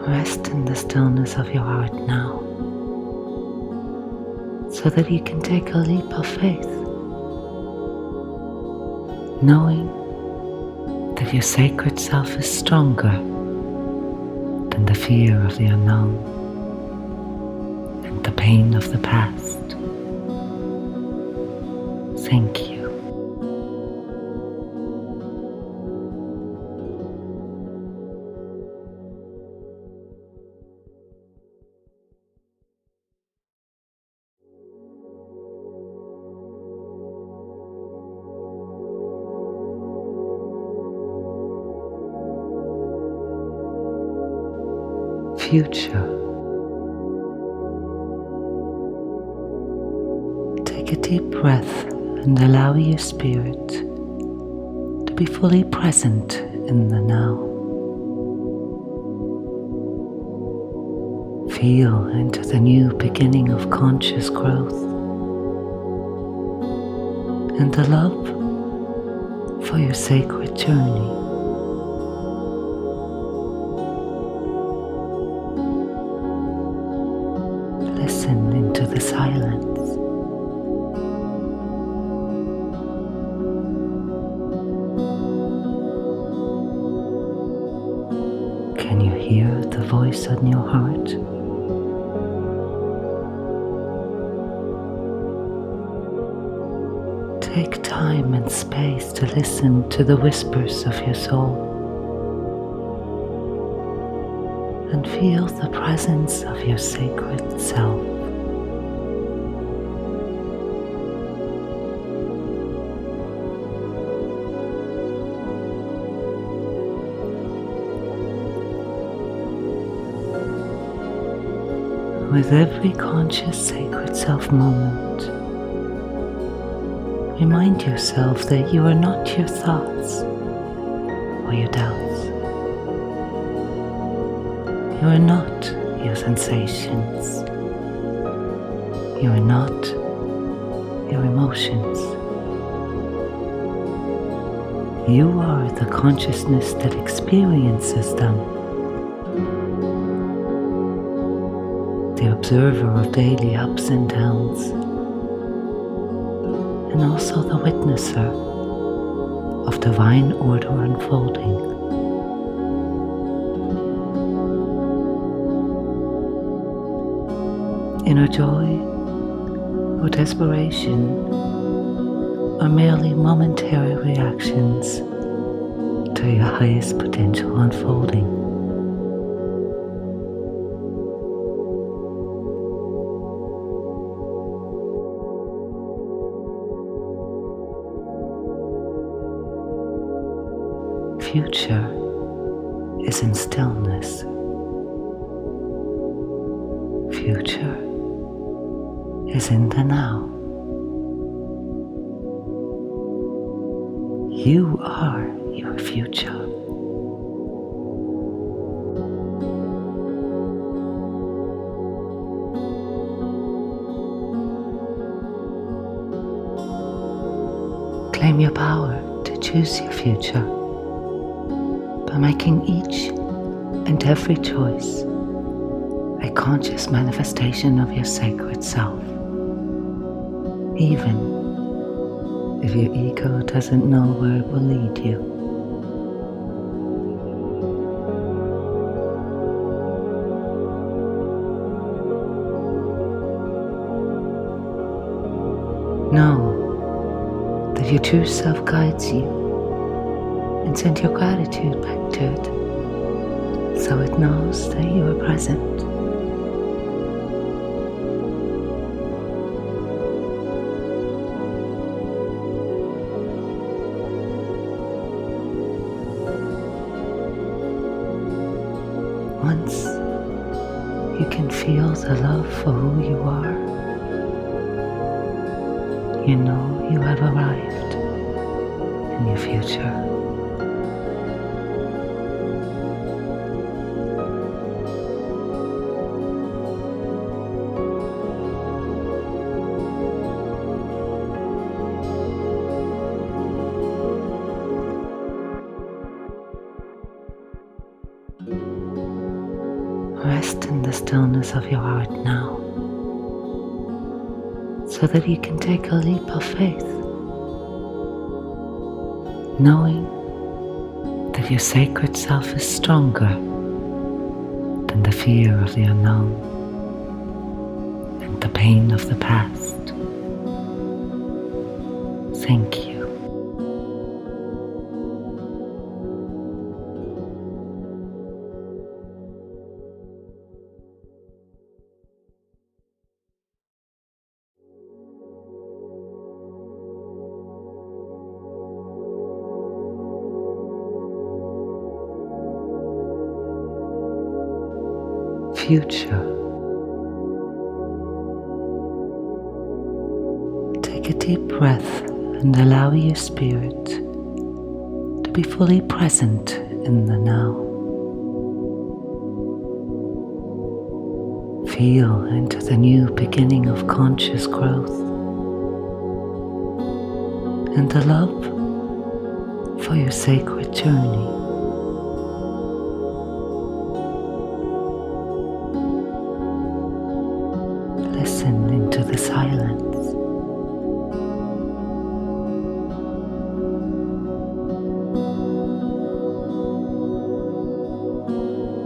A: Rest in the stillness of your heart now, so that you can take a leap of faith, knowing that your sacred self is stronger than the fear of the unknown and the pain of the past. Thank you. Future. Take a deep breath and allow your spirit to be fully present in the now. Feel into the new beginning of conscious growth and the love for your sacred journey. Listen into the silence. Can you hear the voice in your heart? Take time and space to listen to the whispers of your soul and feel the presence of your sacred self. With every conscious sacred self moment, remind yourself that you are not your thoughts or your doubts. You are not your sensations. You are not your emotions. You are the consciousness that experiences them. The observer of daily ups and downs, and also the witnesser of divine order unfolding. Inner joy or desperation are merely momentary reactions to your highest potential unfolding. Future is in stillness. Future is in the now. You are your future. Claim your power to choose your future by making each and every choice a conscious manifestation of your sacred self. even if your ego doesn't know where it will lead you. Know that your true self guides you, and send your gratitude back to it so it knows that you are present. Once you can feel the love for who you are, you know you have arrived in your future. Rest in the stillness of your heart now, so that you can take a leap of faith, knowing that your sacred self is stronger than the fear of the unknown and the pain of the past. Thank you. Future. Take a deep breath and allow your spirit to be fully present in the now. Feel into the new beginning of conscious growth and the love for your sacred journey. Listen into the silence.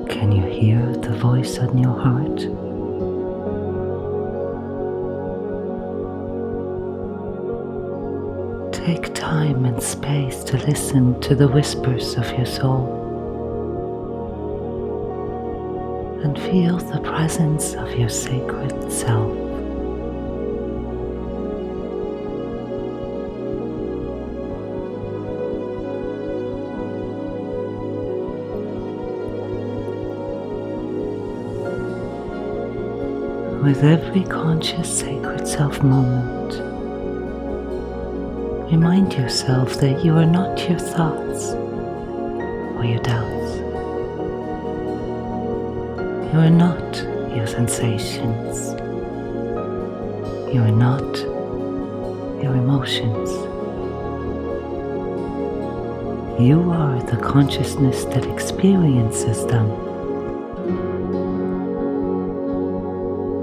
A: Can you hear the voice in your heart? Take time and space to listen to the whispers of your soul and feel the presence of your sacred self. With every conscious sacred self moment, remind yourself that you are not your thoughts or your doubts. You are not your sensations. You are not your emotions. You are the consciousness that experiences them.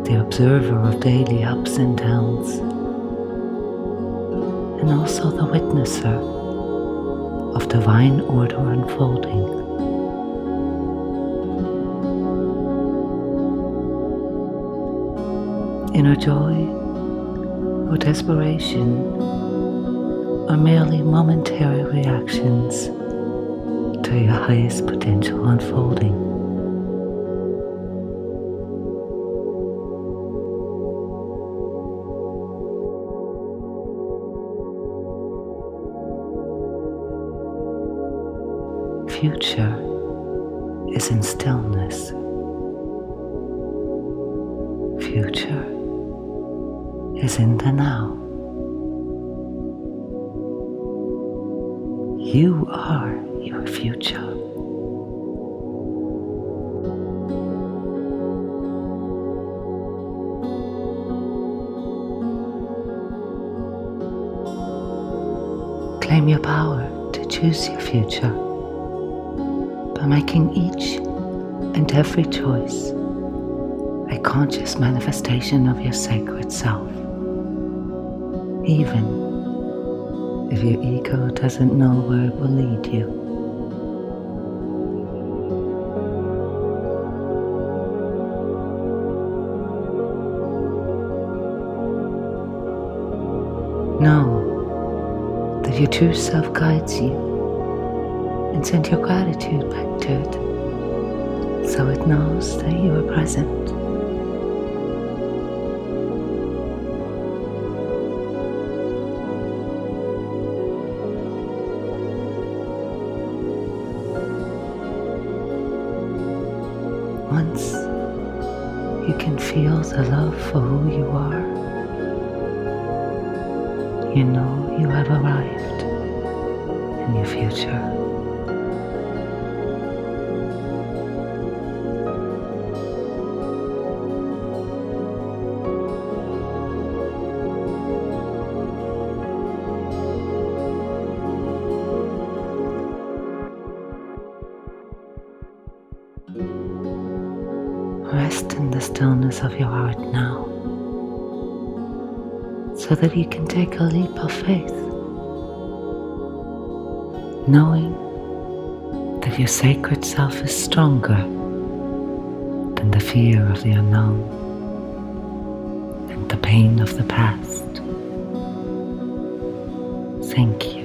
A: The observer of daily ups and downs, and also the witnesser of divine order unfolding. Inner joy or desperation are merely momentary reactions to your highest potential unfolding. Future is in stillness. Future is in the now. You are your future. Claim your power to choose your future by making each and every choice a conscious manifestation of your sacred self. even if your ego doesn't know where it will lead you. Know that your true self guides you, and send your gratitude back to it so it knows that you are present. Once you can feel the love for who you are, you know you have arrived in your future. Rest in the stillness of your heart now, so that you can take a leap of faith, knowing that your sacred self is stronger than the fear of the unknown and the pain of the past. Thank you.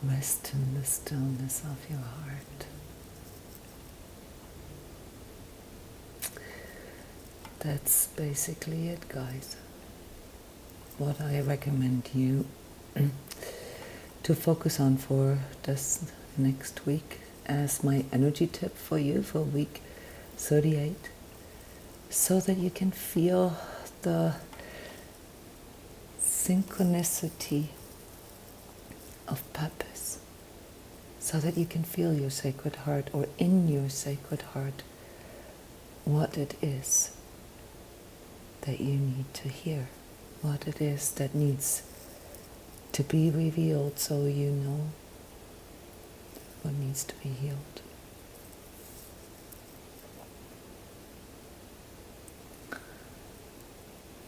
A: Rest in the stillness of your heart. That's basically it, guys. What I recommend you to focus on for this next week as my energy tip for you for week 38, so that you can feel the synchronicity of purpose, so that you can feel your sacred heart, or in your sacred heart, what it is that you need to hear, what it is that needs to be revealed, so you know what needs to be healed.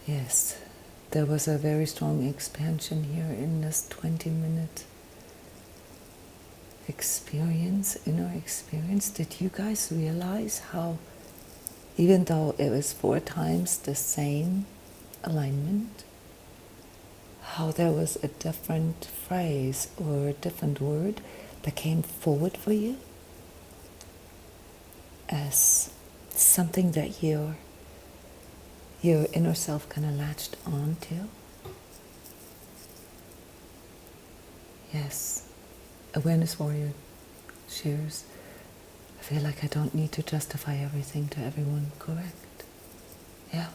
A: Yes, there was a very strong expansion here in this 20-minute experience, inner experience. Did you guys realize how, even though it was 4 times the same alignment, how there was a different phrase or a different word that came forward for you as something that your inner self kind of latched on to? Yes. Awareness Warrior shares, I feel like I don't need to justify everything to everyone. Correct. Yeah.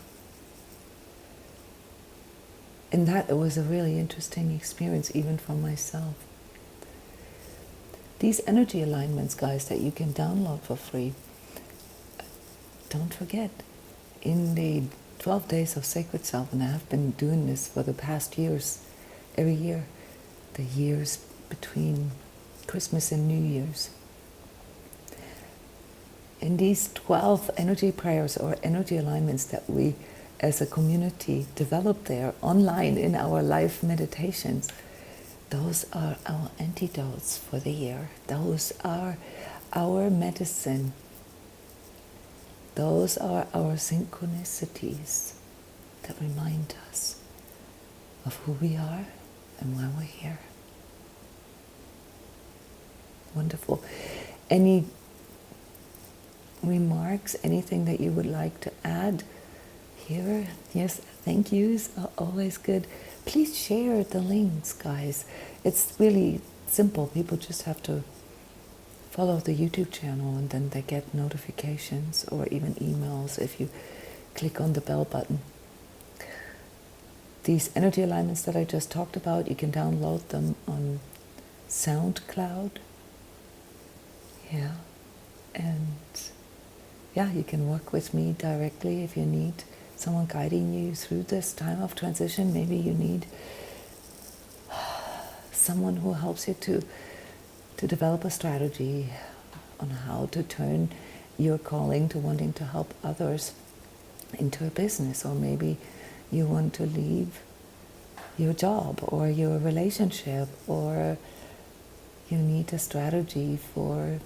A: In that, it was a really interesting experience, even for myself. These energy alignments, guys, that you can download for free, don't forget, in the 12 days of Sacred Self, and I have been doing this for the past years, every year, the years between Christmas and New Year's. In these 12 energy prayers or energy alignments that we as a community develop there online in our live meditations, those are our antidotes for the year. Those are our medicine. Those are our synchronicities that remind us of who we are and why we're here. Wonderful. Any remarks, anything that you would like to add here? Yes, thank yous are always good. Please share the links, guys. It's really simple. People just have to follow the YouTube channel, and then they get notifications or even emails if you click on the bell button. These energy alignments that I just talked about, you can download them on SoundCloud. Yeah. And yeah, you can work with me directly if you need someone guiding you through this time of transition. Maybe you need someone who helps you to develop a strategy on how to turn your calling to wanting to help others into a business, or maybe you want to leave your job or your relationship, or you need a strategy for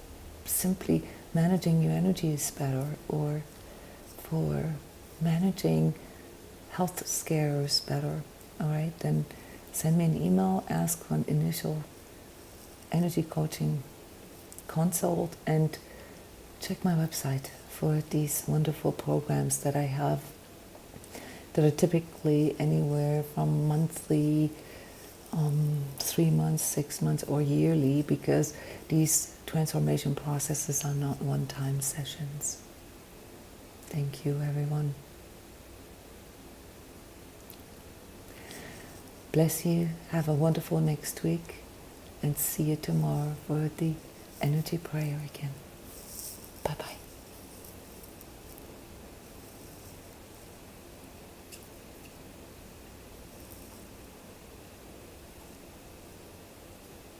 A: simply managing your energies better, or for managing health scares better. All right, then send me an email, ask for an initial energy coaching consult, and check my website for these wonderful programs that I have that are typically anywhere from monthly, 3 months, 6 months, or yearly, because these transformation processes are not one-time sessions. Thank you, everyone. Bless you. Have a wonderful next week, and see you tomorrow for the energy prayer again. Bye-bye.